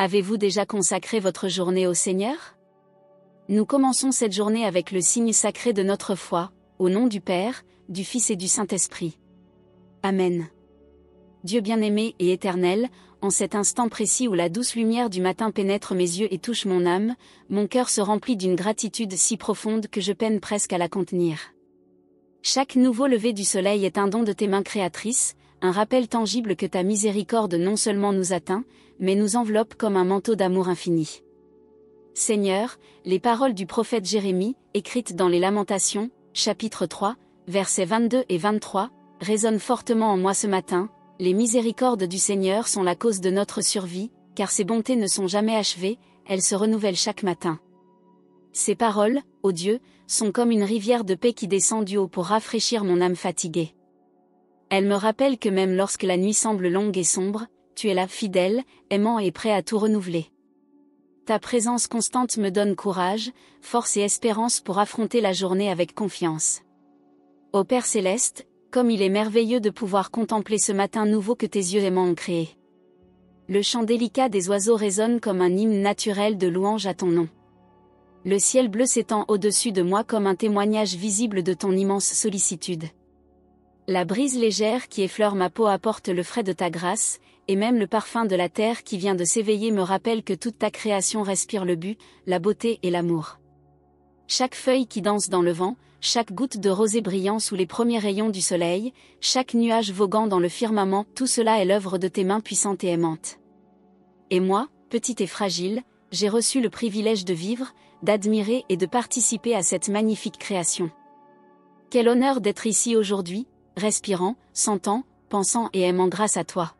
Avez-vous déjà consacré votre journée au Seigneur? Nous commençons cette journée avec le signe sacré de notre foi, au nom du Père, du Fils et du Saint-Esprit. Amen. Dieu bien-aimé et éternel, en cet instant précis où la douce lumière du matin pénètre mes yeux et touche mon âme, mon cœur se remplit d'une gratitude si profonde que je peine presque à la contenir. Chaque nouveau lever du soleil est un don de tes mains créatrices, un rappel tangible que ta miséricorde non seulement nous atteint, mais nous enveloppe comme un manteau d'amour infini. Seigneur, les paroles du prophète Jérémie, écrites dans les Lamentations, chapitre 3, versets 22 et 23, résonnent fortement en moi ce matin. Les miséricordes du Seigneur sont la cause de notre survie, car ses bontés ne sont jamais achevées, elles se renouvellent chaque matin. Ces paroles, ô Dieu, sont comme une rivière de paix qui descend du haut pour rafraîchir mon âme fatiguée. Elles me rappellent que même lorsque la nuit semble longue et sombre, tu es là, fidèle, aimant et prêt à tout renouveler. Ta présence constante me donne courage, force et espérance pour affronter la journée avec confiance. Ô Père céleste, comme il est merveilleux de pouvoir contempler ce matin nouveau que tes yeux aimants ont créé. Le chant délicat des oiseaux résonne comme un hymne naturel de louange à ton nom. Le ciel bleu s'étend au-dessus de moi comme un témoignage visible de ton immense sollicitude. La brise légère qui effleure ma peau apporte le frais de ta grâce, et même le parfum de la terre qui vient de s'éveiller me rappelle que toute ta création respire le but, la beauté et l'amour. Chaque feuille qui danse dans le vent, chaque goutte de rosée brillant sous les premiers rayons du soleil, chaque nuage voguant dans le firmament, tout cela est l'œuvre de tes mains puissantes et aimantes. Et moi, petite et fragile, j'ai reçu le privilège de vivre, d'admirer et de participer à cette magnifique création. Quel honneur d'être ici aujourd'hui, respirant, sentant, pensant et aimant grâce à toi.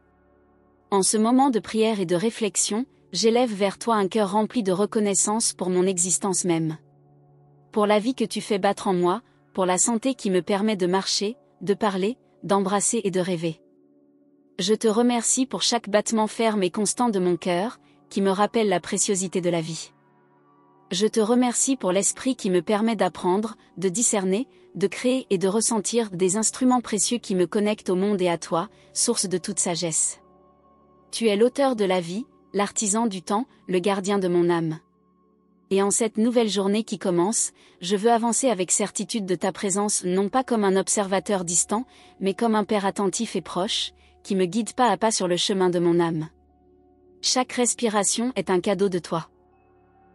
En ce moment de prière et de réflexion, j'élève vers toi un cœur rempli de reconnaissance pour mon existence même. Pour la vie que tu fais battre en moi, pour la santé qui me permet de marcher, de parler, d'embrasser et de rêver. Je te remercie pour chaque battement ferme et constant de mon cœur, qui me rappelle la préciosité de la vie. Je te remercie pour l'esprit qui me permet d'apprendre, de discerner, de créer et de ressentir des instruments précieux qui me connectent au monde et à toi, source de toute sagesse. Tu es l'auteur de la vie, l'artisan du temps, le gardien de mon âme. Et en cette nouvelle journée qui commence, je veux avancer avec certitude de ta présence non pas comme un observateur distant, mais comme un Père attentif et proche, qui me guide pas à pas sur le chemin de mon âme. Chaque respiration est un cadeau de toi.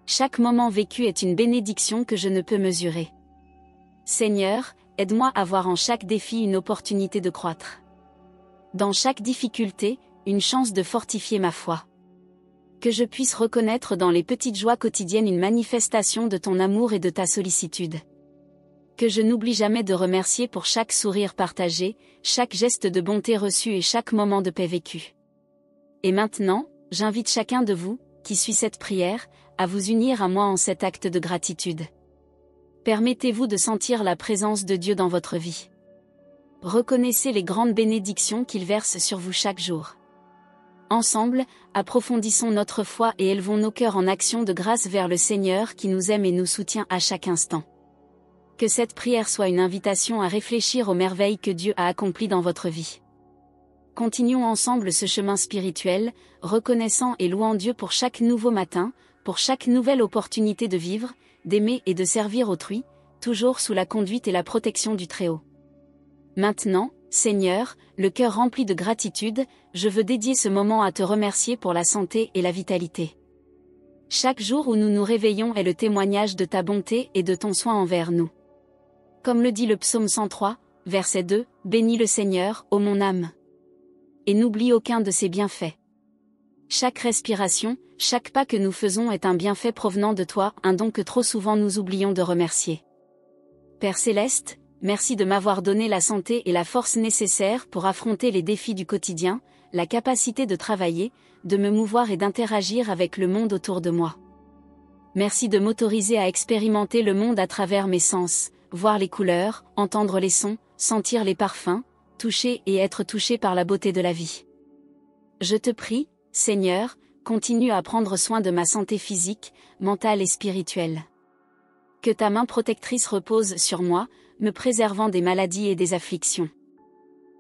Chaque moment vécu est une bénédiction que je ne peux mesurer. Seigneur, aide-moi à voir en chaque défi une opportunité de croître. Dans chaque difficulté, une chance de fortifier ma foi. Que je puisse reconnaître dans les petites joies quotidiennes une manifestation de ton amour et de ta sollicitude. Que je n'oublie jamais de remercier pour chaque sourire partagé, chaque geste de bonté reçu et chaque moment de paix vécu. Et maintenant, j'invite chacun de vous, qui suit cette prière, à vous unir à moi en cet acte de gratitude. Permettez-vous de sentir la présence de Dieu dans votre vie. Reconnaissez les grandes bénédictions qu'il verse sur vous chaque jour. Ensemble, approfondissons notre foi et élevons nos cœurs en action de grâce vers le Seigneur qui nous aime et nous soutient à chaque instant. Que cette prière soit une invitation à réfléchir aux merveilles que Dieu a accomplies dans votre vie. Continuons ensemble ce chemin spirituel, reconnaissant et louant Dieu pour chaque nouveau matin, pour chaque nouvelle opportunité de vivre, d'aimer et de servir autrui, toujours sous la conduite et la protection du Très-Haut. Maintenant, Seigneur, le cœur rempli de gratitude, je veux dédier ce moment à te remercier pour la santé et la vitalité. Chaque jour où nous nous réveillons est le témoignage de ta bonté et de ton soin envers nous. Comme le dit le psaume 103, verset 2, « Bénis le Seigneur, ô mon âme. Et n'oublie aucun de ses bienfaits. » Chaque respiration, chaque pas que nous faisons est un bienfait provenant de toi, un don que trop souvent nous oublions de remercier. Père céleste, merci de m'avoir donné la santé et la force nécessaires pour affronter les défis du quotidien, la capacité de travailler, de me mouvoir et d'interagir avec le monde autour de moi. Merci de m'autoriser à expérimenter le monde à travers mes sens, voir les couleurs, entendre les sons, sentir les parfums, toucher et être touché par la beauté de la vie. Je te prie, Seigneur, continue à prendre soin de ma santé physique, mentale et spirituelle. Que ta main protectrice repose sur moi, me préservant des maladies et des afflictions.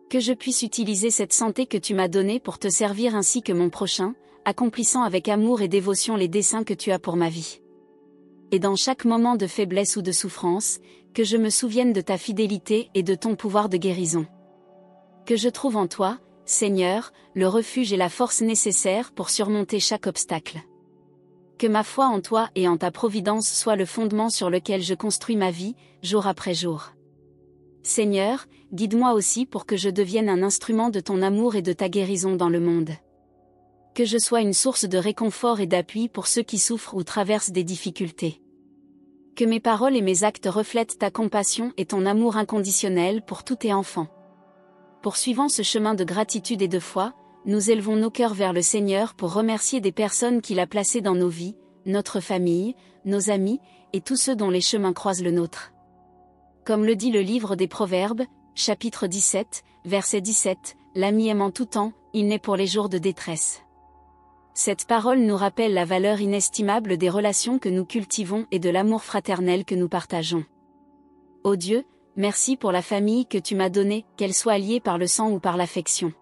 Que je puisse utiliser cette santé que tu m'as donnée pour te servir ainsi que mon prochain, accomplissant avec amour et dévotion les desseins que tu as pour ma vie. Et dans chaque moment de faiblesse ou de souffrance, que je me souvienne de ta fidélité et de ton pouvoir de guérison. Que je trouve en toi, Seigneur, le refuge et la force nécessaires pour surmonter chaque obstacle. Que ma foi en toi et en ta providence soit le fondement sur lequel je construis ma vie, jour après jour. Seigneur, guide-moi aussi pour que je devienne un instrument de ton amour et de ta guérison dans le monde. Que je sois une source de réconfort et d'appui pour ceux qui souffrent ou traversent des difficultés. Que mes paroles et mes actes reflètent ta compassion et ton amour inconditionnel pour tous tes enfants. Poursuivant ce chemin de gratitude et de foi, nous élevons nos cœurs vers le Seigneur pour remercier des personnes qu'il a placées dans nos vies, notre famille, nos amis, et tous ceux dont les chemins croisent le nôtre. Comme le dit le livre des Proverbes, chapitre 17, verset 17, l'ami aime en tout temps, il naît pour les jours de détresse. Cette parole nous rappelle la valeur inestimable des relations que nous cultivons et de l'amour fraternel que nous partageons. Ô Dieu, merci pour la famille que tu m'as donnée, qu'elle soit liée par le sang ou par l'affection.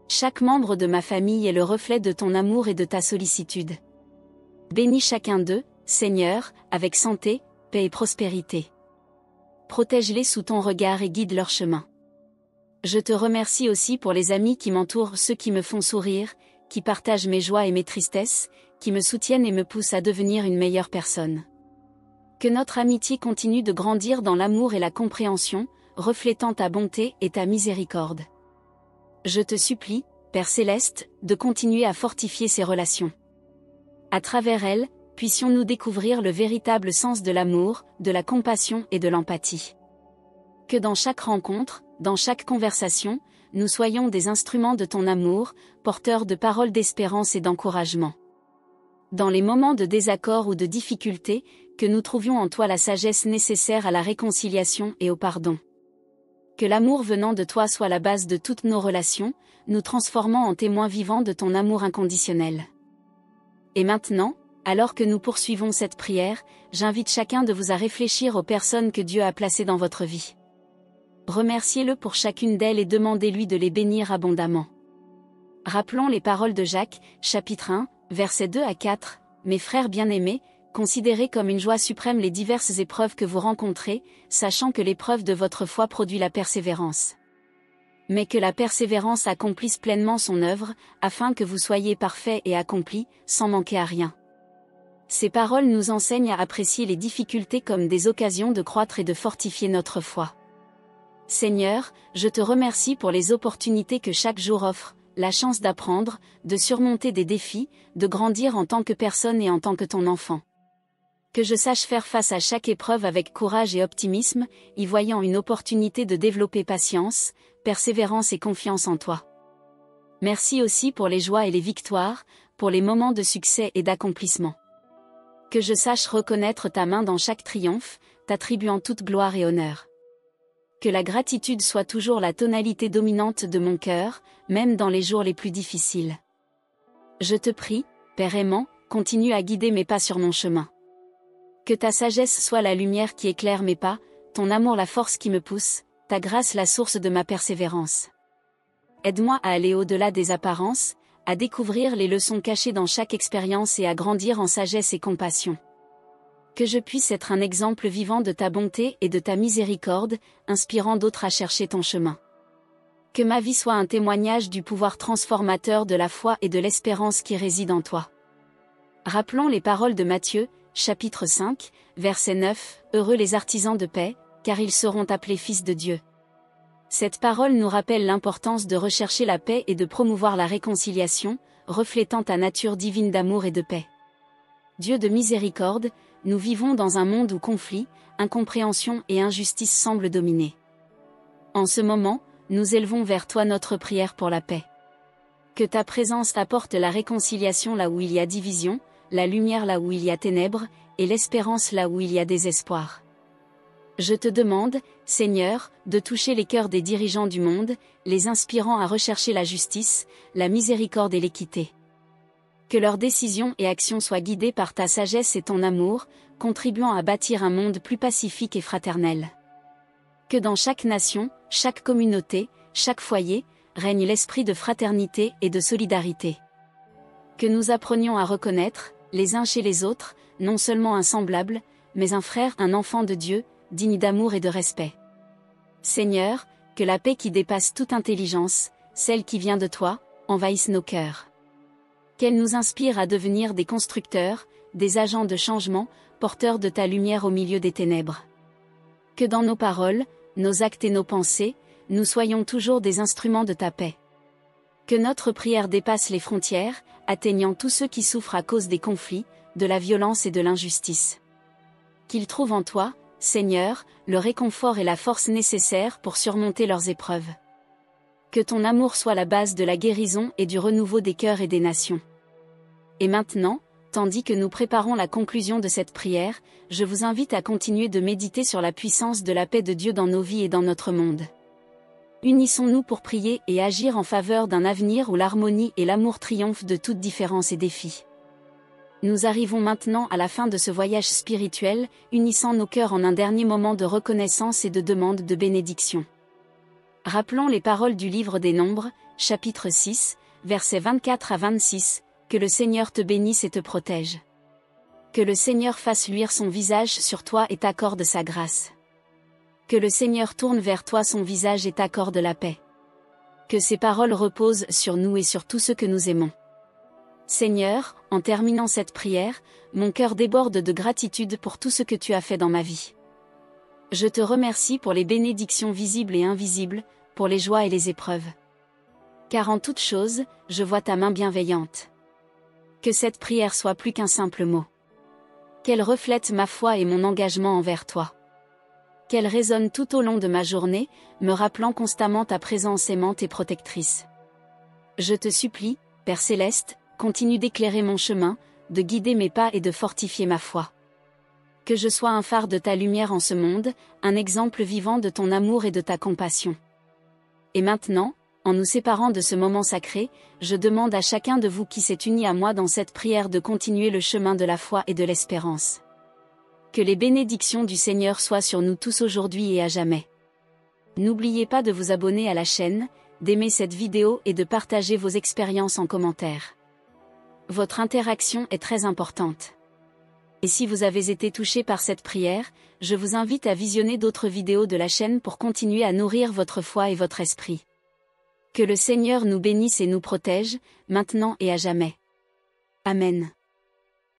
Chaque membre de ma famille est le reflet de ton amour et de ta sollicitude. Bénis chacun d'eux, Seigneur, avec santé, paix et prospérité. Protège-les sous ton regard et guide leur chemin. Je te remercie aussi pour les amis qui m'entourent, ceux qui me font sourire, qui partagent mes joies et mes tristesses, qui me soutiennent et me poussent à devenir une meilleure personne. Que notre amitié continue de grandir dans l'amour et la compréhension, reflétant ta bonté et ta miséricorde. Je te supplie, Père Céleste, de continuer à fortifier ces relations. À travers elles, puissions-nous découvrir le véritable sens de l'amour, de la compassion et de l'empathie. Que dans chaque rencontre, dans chaque conversation, nous soyons des instruments de ton amour, porteurs de paroles d'espérance et d'encouragement. Dans les moments de désaccord ou de difficulté, que nous trouvions en toi la sagesse nécessaire à la réconciliation et au pardon. Que l'amour venant de toi soit la base de toutes nos relations, nous transformant en témoins vivants de ton amour inconditionnel. Et maintenant, alors que nous poursuivons cette prière, j'invite chacun de vous à réfléchir aux personnes que Dieu a placées dans votre vie. Remerciez-le pour chacune d'elles et demandez-lui de les bénir abondamment. Rappelons les paroles de Jacques, chapitre 1, versets 2 à 4, « Mes frères bien-aimés, considérez comme une joie suprême les diverses épreuves que vous rencontrez, sachant que l'épreuve de votre foi produit la persévérance. Mais que la persévérance accomplisse pleinement son œuvre, afin que vous soyez parfaits et accomplis, sans manquer à rien. » Ces paroles nous enseignent à apprécier les difficultés comme des occasions de croître et de fortifier notre foi. Seigneur, je te remercie pour les opportunités que chaque jour offre, la chance d'apprendre, de surmonter des défis, de grandir en tant que personne et en tant que ton enfant. Que je sache faire face à chaque épreuve avec courage et optimisme, y voyant une opportunité de développer patience, persévérance et confiance en toi. Merci aussi pour les joies et les victoires, pour les moments de succès et d'accomplissement. Que je sache reconnaître ta main dans chaque triomphe, t'attribuant toute gloire et honneur. Que la gratitude soit toujours la tonalité dominante de mon cœur, même dans les jours les plus difficiles. Je te prie, Père aimant, continue à guider mes pas sur mon chemin. Que ta sagesse soit la lumière qui éclaire mes pas, ton amour la force qui me pousse, ta grâce la source de ma persévérance. Aide-moi à aller au-delà des apparences, à découvrir les leçons cachées dans chaque expérience et à grandir en sagesse et compassion. Que je puisse être un exemple vivant de ta bonté et de ta miséricorde, inspirant d'autres à chercher ton chemin. Que ma vie soit un témoignage du pouvoir transformateur de la foi et de l'espérance qui réside en toi. Rappelons les paroles de Matthieu, chapitre 5, verset 9, « Heureux les artisans de paix, car ils seront appelés fils de Dieu. » Cette parole nous rappelle l'importance de rechercher la paix et de promouvoir la réconciliation, reflétant ta nature divine d'amour et de paix. Dieu de miséricorde, nous vivons dans un monde où conflit, incompréhension et injustice semblent dominer. En ce moment, nous élevons vers toi notre prière pour la paix. Que ta présence apporte la réconciliation là où il y a division, la lumière là où il y a ténèbres, et l'espérance là où il y a désespoir. Je te demande, Seigneur, de toucher les cœurs des dirigeants du monde, les inspirant à rechercher la justice, la miséricorde et l'équité. Que leurs décisions et actions soient guidées par ta sagesse et ton amour, contribuant à bâtir un monde plus pacifique et fraternel. Que dans chaque nation, chaque communauté, chaque foyer, règne l'esprit de fraternité et de solidarité. Que nous apprenions à reconnaître, les uns chez les autres, non seulement un semblable, mais un frère, un enfant de Dieu, digne d'amour et de respect. Seigneur, que la paix qui dépasse toute intelligence, celle qui vient de toi, envahisse nos cœurs. Qu'elle nous inspire à devenir des constructeurs, des agents de changement, porteurs de ta lumière au milieu des ténèbres. Que dans nos paroles, nos actes et nos pensées, nous soyons toujours des instruments de ta paix. Que notre prière dépasse les frontières, atteignant tous ceux qui souffrent à cause des conflits, de la violence et de l'injustice. Qu'ils trouvent en toi, Seigneur, le réconfort et la force nécessaires pour surmonter leurs épreuves. Que ton amour soit la base de la guérison et du renouveau des cœurs et des nations. Et maintenant, tandis que nous préparons la conclusion de cette prière, je vous invite à continuer de méditer sur la puissance de la paix de Dieu dans nos vies et dans notre monde. Unissons-nous pour prier et agir en faveur d'un avenir où l'harmonie et l'amour triomphent de toute différence et défis. Nous arrivons maintenant à la fin de ce voyage spirituel, unissant nos cœurs en un dernier moment de reconnaissance et de demande de bénédiction. Rappelons les paroles du livre des Nombres, chapitre 6, versets 24 à 26, que le Seigneur te bénisse et te protège. Que le Seigneur fasse luire son visage sur toi et t'accorde sa grâce. Que le Seigneur tourne vers toi son visage et t'accorde la paix. Que ses paroles reposent sur nous et sur tous ceux que nous aimons. Seigneur, en terminant cette prière, mon cœur déborde de gratitude pour tout ce que tu as fait dans ma vie. Je te remercie pour les bénédictions visibles et invisibles, pour les joies et les épreuves. Car en toute chose, je vois ta main bienveillante. Que cette prière soit plus qu'un simple mot. Qu'elle reflète ma foi et mon engagement envers toi. Qu'elle résonne tout au long de ma journée, me rappelant constamment ta présence aimante et protectrice. Je te supplie, Père Céleste, continue d'éclairer mon chemin, de guider mes pas et de fortifier ma foi. Que je sois un phare de ta lumière en ce monde, un exemple vivant de ton amour et de ta compassion. Et maintenant, en nous séparant de ce moment sacré, je demande à chacun de vous qui s'est uni à moi dans cette prière de continuer le chemin de la foi et de l'espérance. Que les bénédictions du Seigneur soient sur nous tous aujourd'hui et à jamais. N'oubliez pas de vous abonner à la chaîne, d'aimer cette vidéo et de partager vos expériences en commentaire. Votre interaction est très importante. Et si vous avez été touché par cette prière, je vous invite à visionner d'autres vidéos de la chaîne pour continuer à nourrir votre foi et votre esprit. Que le Seigneur nous bénisse et nous protège, maintenant et à jamais. Amen.